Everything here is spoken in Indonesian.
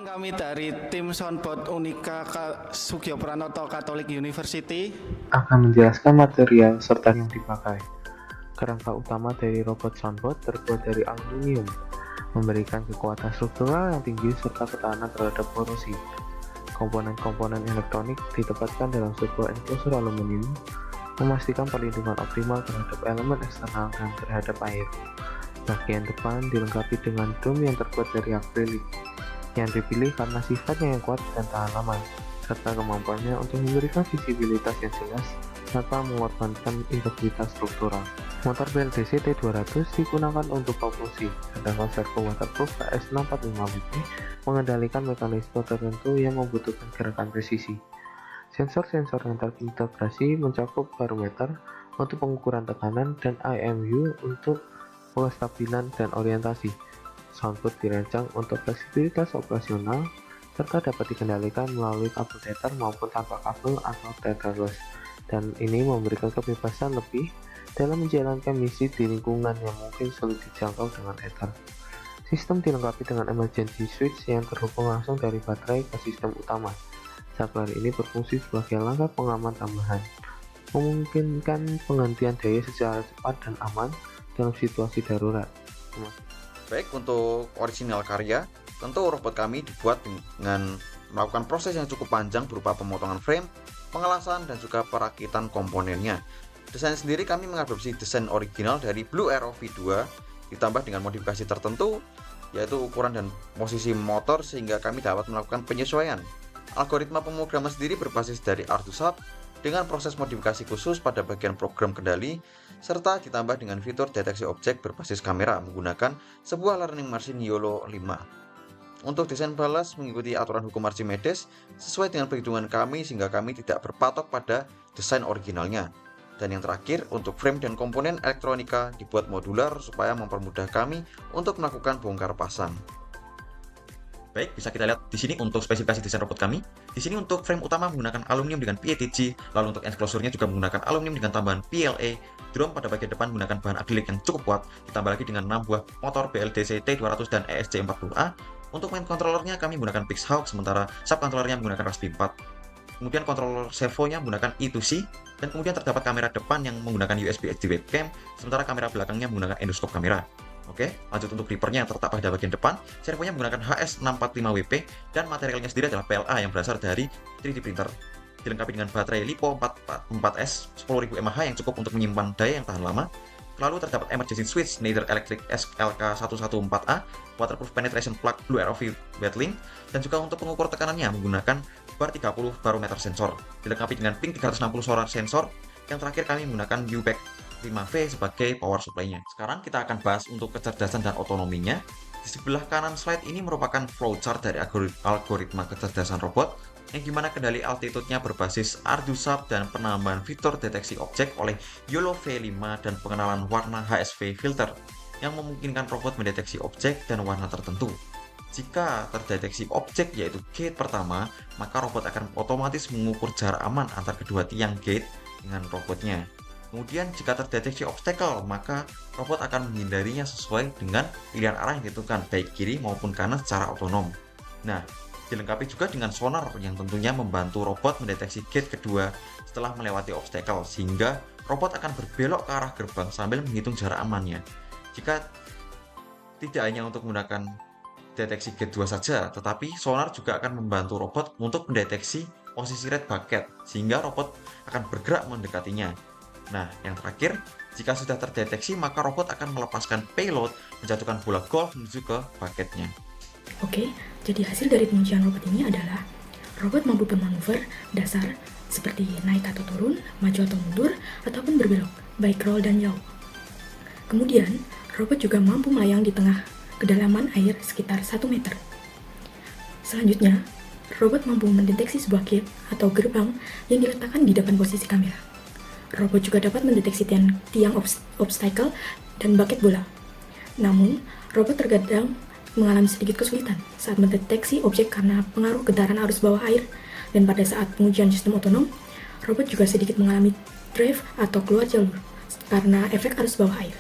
Kami dari tim Soundboard Unika Sugio Pranoto Catholic University akan menjelaskan material serta yang dipakai. Kerangka utama dari robot soundboard terbuat dari aluminium, memberikan kekuatan struktural yang tinggi serta ketahanan terhadap korosi. Komponen-komponen elektronik ditempatkan dalam sebuah enclosure aluminium, memastikan perlindungan optimal terhadap elemen eksternal dan terhadap air. Bagian depan dilengkapi dengan dome yang terbuat dari akrilik, yang dipilih karena sifatnya yang kuat dan tahan lama, serta kemampuannya untuk memberikan visibilitas yang jelas tanpa mengorbankan integritas struktural. Motor BLDC T200 digunakan untuk propulsi, sedangkan servo waterproof KS645WP mengendalikan mekanisme tertentu yang membutuhkan gerakan presisi. Sensor-sensor yang terintegrasi mencakup barometer untuk pengukuran tekanan dan IMU untuk kestabilan dan orientasi. Soundboard dirancang untuk fleksibilitas operasional serta dapat dikendalikan melalui kabel tether maupun tanpa kabel atau tetherless, dan ini memberikan kebebasan lebih dalam menjalankan misi di lingkungan yang mungkin sulit dijangkau dengan tether. Sistem dilengkapi dengan emergency switch yang terhubung langsung dari baterai ke sistem utama. Saklar ini berfungsi sebagai langkah pengaman tambahan, memungkinkan penggantian daya secara cepat dan aman dalam situasi darurat. Baik, untuk original karya, tentu robot kami dibuat dengan melakukan proses yang cukup panjang berupa pemotongan frame, pengelasan, dan juga perakitan komponennya. Desain sendiri kami mengadopsi desain original dari Blue Arrow V2 ditambah dengan modifikasi tertentu, yaitu ukuran dan posisi motor sehingga kami dapat melakukan penyesuaian. Algoritma pemrograman sendiri berbasis dari Arduino dengan proses modifikasi khusus pada bagian program kendali, serta ditambah dengan fitur deteksi objek berbasis kamera menggunakan sebuah learning machine YOLO 5. Untuk desain balas mengikuti aturan hukum Archimedes sesuai dengan perhitungan kami sehingga kami tidak berpatok pada desain originalnya. Dan yang terakhir, untuk frame dan komponen elektronika dibuat modular supaya mempermudah kami untuk melakukan bongkar pasang. Baik, bisa kita lihat di sini untuk spesifikasi desain robot kami. Di sini untuk frame utama menggunakan aluminium dengan PETG, lalu untuk enclosure-nya juga menggunakan aluminium dengan tambahan PLA. Drum pada bagian depan menggunakan bahan akrilik yang cukup kuat, ditambah lagi dengan 6 buah motor BLDC T200 dan ESC40A. Untuk main controllernya kami menggunakan Pixhawk, sementara subcontrollernya menggunakan Raspberry Pi 4. Kemudian controller servonya menggunakan E2C, dan kemudian terdapat kamera depan yang menggunakan USB HD webcam, sementara kamera belakangnya menggunakan endoscope kamera. Oke, lanjut untuk grippernya yang terletak pada bagian depan, servonya menggunakan HS645WP, dan materialnya sendiri adalah PLA yang berasal dari 3D printer. Dilengkapi dengan baterai LiPo 4S 10.000 mAh yang cukup untuk menyimpan daya yang tahan lama. Lalu terdapat emergency switch Schneider Electric SLK114A, waterproof penetration plug Blue Arrow Wetling, dan juga untuk pengukur tekanannya menggunakan bar 30 barometer sensor. Dilengkapi dengan ping 360 solar sensor. Yang terakhir kami menggunakan UBAC 5V sebagai power supply-nya. Sekarang kita akan bahas untuk kecerdasan dan otonominya. Di sebelah kanan slide ini merupakan flowchart dari algoritma kecerdasan robot, yang dimana kendali altitude-nya berbasis Arduino dan penambahan fitur deteksi objek oleh YOLO V5 dan pengenalan warna HSV filter yang memungkinkan robot mendeteksi objek dan warna tertentu. Jika terdeteksi objek yaitu gate pertama, maka robot akan otomatis mengukur jarak aman antar kedua tiang gate dengan robotnya. Kemudian jika terdeteksi obstacle, maka robot akan menghindarinya sesuai dengan pilihan arah yang ditentukan, baik kiri maupun kanan secara otonom. Nah, dilengkapi juga dengan sonar yang tentunya membantu robot mendeteksi gate kedua setelah melewati obstacle, sehingga robot akan berbelok ke arah gerbang sambil menghitung jarak amannya. Jika tidak hanya untuk menggunakan deteksi gate 2 saja, tetapi sonar juga akan membantu robot untuk mendeteksi posisi red bucket, sehingga robot akan bergerak mendekatinya. Nah, yang terakhir, jika sudah terdeteksi, maka robot akan melepaskan payload, menjatuhkan bola golf menuju ke bucketnya. Oke, jadi hasil dari pengujian robot ini adalah robot mampu bermanuver dasar seperti naik atau turun, maju atau mundur, ataupun berbelok, baik roll dan yaw. Kemudian, robot juga mampu melayang di tengah kedalaman air sekitar 1 meter. Selanjutnya, robot mampu mendeteksi sebuah gate atau gerbang yang diletakkan di depan posisi kamera. Robot juga dapat mendeteksi tiang obstacle dan bucket bola. Namun, robot terkadang mengalami sedikit kesulitan saat mendeteksi objek karena pengaruh getaran arus bawah air, dan pada saat pengujian sistem otonom, robot juga sedikit mengalami drift atau keluar jalur karena efek arus bawah air.